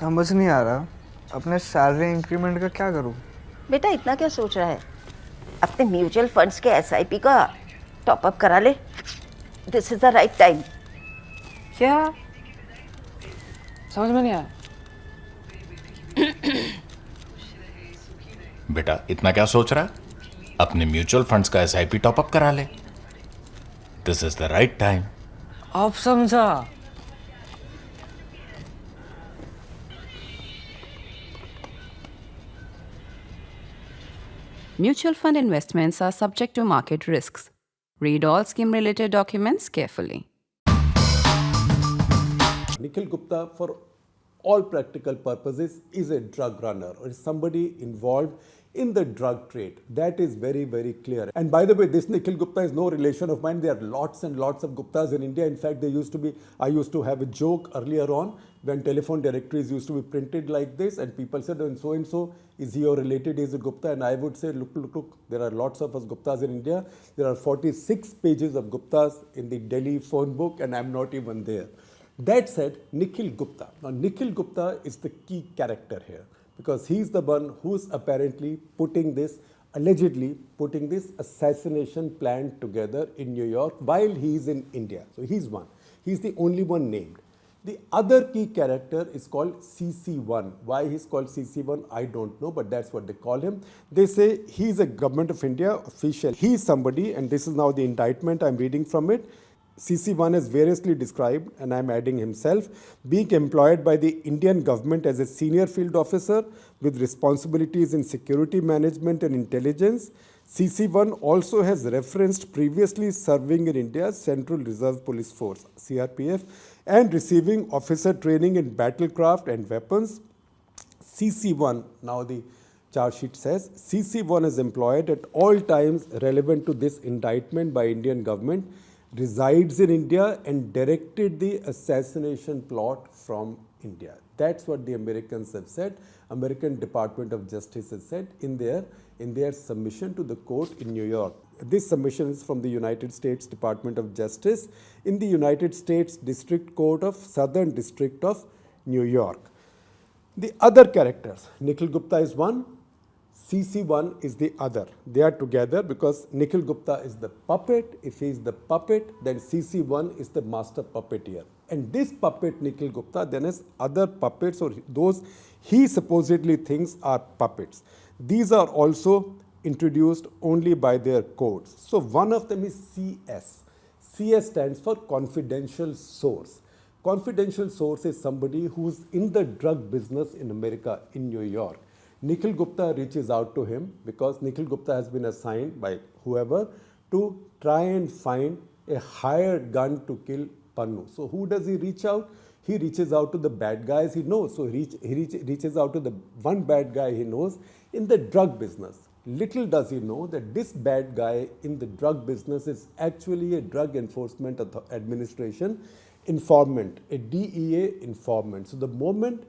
समझ नहीं आ रहा अपने सैलरी इंक्रीमेंट का क्या करूं। बेटा इतना क्या सोच रहा है, अपने म्यूचुअल फंड्स के एसआईपी का टॉपअप करा ले। This is the right time. क्या समझ में नहीं आया। बेटा इतना क्या सोच रहा है, अपने म्यूचुअल फंड्स का एसआईपी टॉपअप करा ले। This is the right time. अब समझा। Mutual fund investments are subject to market risks. Read all scheme-related documents carefully. Nikhil Gupta, for all practical purposes, is a drug runner or is somebody involved in the drug trade. That is very, very clear. And by the way, this Nikhil Gupta is no relation of mine. There are lots and lots of Guptas in India. In fact, I used to have a joke earlier on when telephone directories used to be printed like this and people said, oh, and so, is he or related, is a Gupta? And I would say, look, there are lots of us Guptas in India. There are 46 pages of Guptas in the Delhi phone book and I'm not even there. That said, Nikhil Gupta. Now, Nikhil Gupta is the key character here because he's the one who's apparently allegedly putting this assassination plan together in New York while he's in India. So he's one. He's the only one named. The other key character is called CC1. Why he's called CC1, I don't know, but that's what they call him. They say he's a Government of India official. He's somebody, and this is now the indictment, I'm reading from it. CC1 is variously described, and I'm adding himself, being employed by the Indian government as a senior field officer with responsibilities in security management and intelligence. CC1 also has referenced previously serving in India's Central Reserve Police Force, CRPF, and receiving officer training in battlecraft and weapons. CC1, now the charge sheet says, CC1 is employed at all times relevant to this indictment by Indian government, resides in India and directed the assassination plot from India. That's what the Americans have said. American Department of Justice has said in their submission to the court in New York. This submission is from the United States Department of Justice in the United States District Court of Southern District of New York. The other characters, Nikhil Gupta is one, CC1 is the other. They are together because Nikhil Gupta is the puppet. If he is the puppet, then CC1 is the master puppeteer. And this puppet, Nikhil Gupta, then has other puppets or those he supposedly thinks are puppets. These are also introduced only by their codes. So one of them is CS. CS stands for confidential source. Confidential source is somebody who's in the drug business in America, in New York. Nikhil Gupta reaches out to him because Nikhil Gupta has been assigned by whoever to try and find a hired gun to kill Pannu. So who does he reach out? He reaches out to the bad guys he knows. So he reaches out to the one bad guy he knows in the drug business. Little does he know that this bad guy in the drug business is actually a Drug Enforcement Administration informant, a DEA informant. So the moment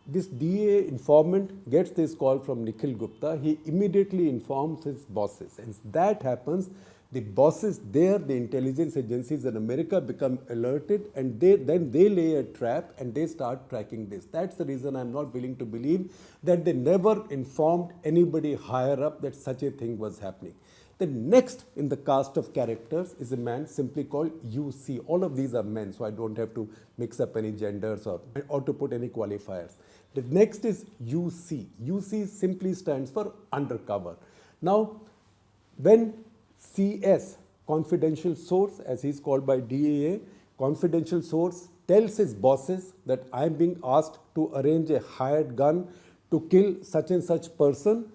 this DEA informant gets this call from Nikhil Gupta, he immediately informs his bosses. And that happens, the bosses there, the intelligence agencies in America become alerted and then they lay a trap and they start tracking this. That's the reason I'm not willing to believe that they never informed anybody higher up that such a thing was happening. The next in the cast of characters is a man simply called UC. All of these are men, so I don't have to mix up any genders or to put any qualifiers. The next is UC. UC simply stands for undercover. Now, when CS, confidential source, as he's called by DEA, confidential source tells his bosses that I'm being asked to arrange a hired gun to kill such and such person,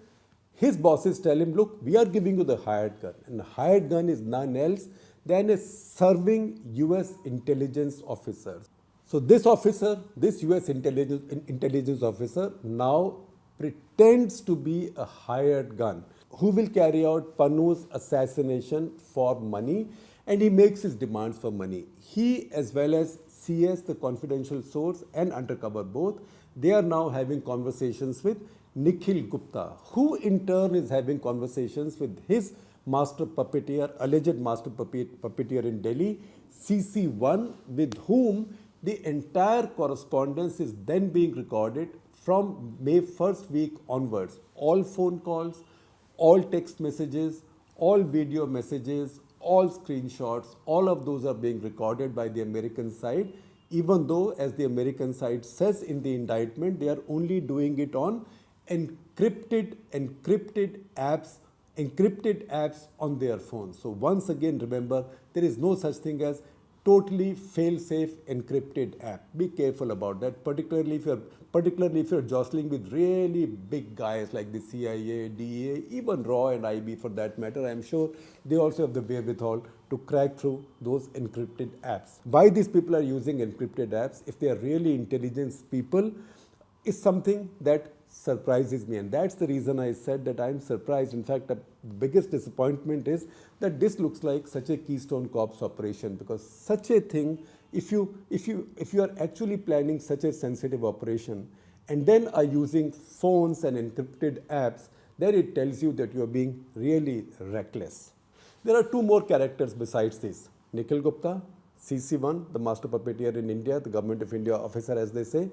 his bosses tell him, look, we are giving you the hired gun. And the hired gun is none else than a serving US intelligence officer. So this officer, this US intelligence officer now pretends to be a hired gun who will carry out Pannu's assassination for money, and he makes his demands for money. He as well as CS, the confidential source, and undercover both, they are now having conversations with Nikhil Gupta, who in turn is having conversations with his master puppeteer, alleged master puppeteer in Delhi, CC1, with whom the entire correspondence is then being recorded from May 1st week onwards. All phone calls, all text messages, all video messages, all screenshots, all of those are being recorded by the American side, even though, as the American side says in the indictment, they are only doing it on encrypted apps on their phones. So once again, remember, there is no such thing as totally fail-safe encrypted app. Be careful about that, particularly if you're jostling with really big guys like the CIA, DEA, even RAW and IB for that matter. I'm sure they also have the wherewithal to crack through those encrypted apps. Why these people are using encrypted apps, if they are really intelligence people, is something that surprises me, and that's the reason I said that I'm surprised. In fact, the biggest disappointment is that this looks like such a Keystone Cops operation, because such a thing, if you are actually planning such a sensitive operation and then are using phones and encrypted apps, then it tells you that you are being really reckless. There are two more characters besides this. Nikhil Gupta, CC1, the master puppeteer in India, the Government of India officer as they say.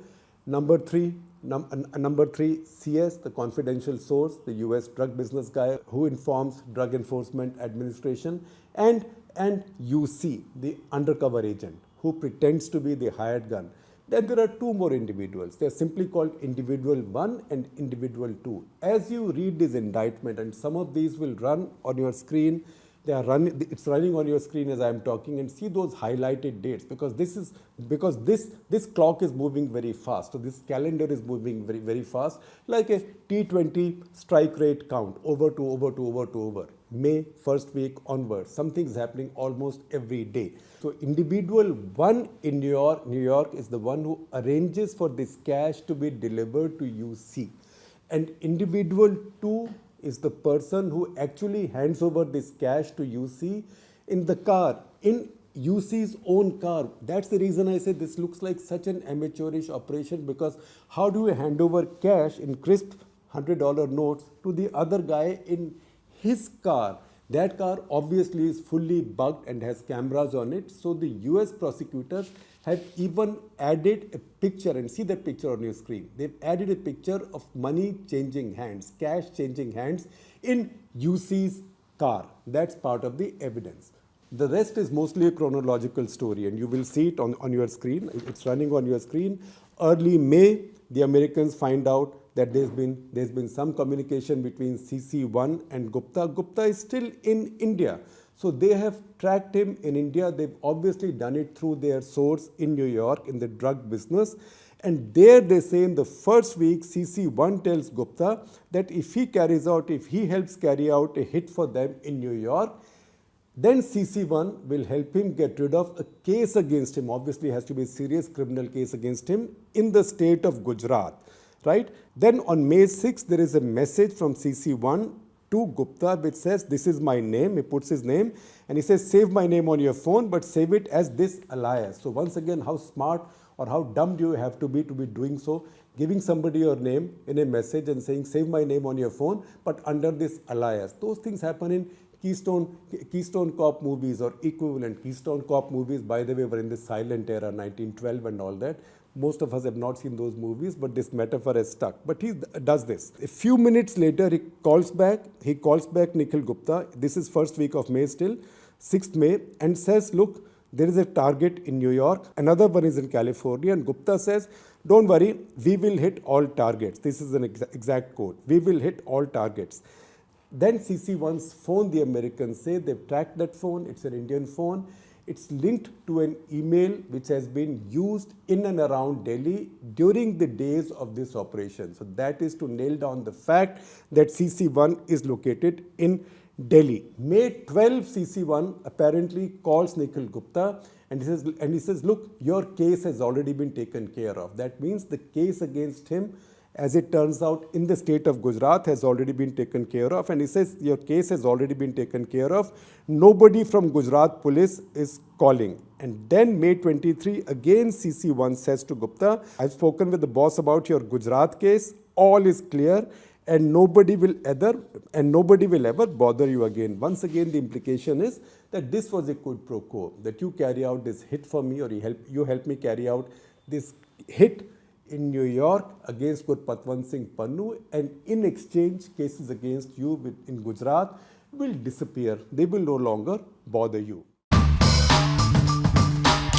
Number three, CS, the confidential source, the US drug business guy who informs Drug Enforcement Administration, and UC, the undercover agent who pretends to be the hired gun. Then there are two more individuals. They are simply called Individual 1 and Individual 2. As you read this indictment, and some of these will run on your screen, it's running on your screen as I am talking, and see those highlighted dates, because this clock is moving very fast. So this calendar is moving very, very fast, like a T20 strike rate count, over. May 1st week onwards, something's happening almost every day. So Individual 1 in New York is the one who arranges for this cash to be delivered to UC. And Individual 2 is the person who actually hands over this cash to UC in the car, in UC's own car. That's the reason I say this looks like such an amateurish operation, because how do you hand over cash in crisp $100 notes to the other guy in his car? That car obviously is fully bugged and has cameras on it. So the US prosecutors have even added a picture, and see that picture on your screen. They've added a picture of money changing hands, cash changing hands in UC's car. That's part of the evidence. The rest is mostly a chronological story, and you will see it on your screen. It's running on your screen. Early May, the Americans find out that there's been some communication between CC1 and Gupta. Gupta is still in India. So they have tracked him in India. They've obviously done it through their source in New York in the drug business. And there they say in the first week, CC1 tells Gupta that if he helps carry out a hit for them in New York, then CC1 will help him get rid of a case against him. Obviously, it has to be a serious criminal case against him in the state of Gujarat. Right? Then on May 6th, there is a message from CC1 to Gupta which says, this is my name. He puts his name and he says, save my name on your phone, but save it as this alias. So once again, how smart or how dumb do you have to be doing so? Giving somebody your name in a message and saying, save my name on your phone, but under this alias. Those things happen in Keystone Cop movies or equivalent. Keystone Cop movies, by the way, were in the silent era, 1912 and all that. Most of us have not seen those movies, but this metaphor has stuck. But he does this. A few minutes later, he calls back Nikhil Gupta. This is first week of May still, 6th May, and says, look, there is a target in New York. Another one is in California. And Gupta says, don't worry, we will hit all targets. This is an exact quote. We will hit all targets. Then CC1's phone, the Americans say, they've tracked that phone. It's an Indian phone. It's linked to an email which has been used in and around Delhi during the days of this operation. So that is to nail down the fact that CC1 is located in Delhi. May 12, CC1 apparently calls Nikhil Gupta and he says, look, your case has already been taken care of. That means the case against him, as it turns out, in the state of Gujarat has already been taken care of. And he says, your case has already been taken care of. Nobody from Gujarat police is calling. And then May 23, again CC1 says to Gupta, I've spoken with the boss about your Gujarat case. All is clear and nobody will ever bother you again. Once again, the implication is that this was a quid pro quo, that you carry out this hit for me, or you help me carry out this hit in New York against Gurpatwant Singh Pannun, and in exchange cases against you in Gujarat will disappear. They will no longer bother you.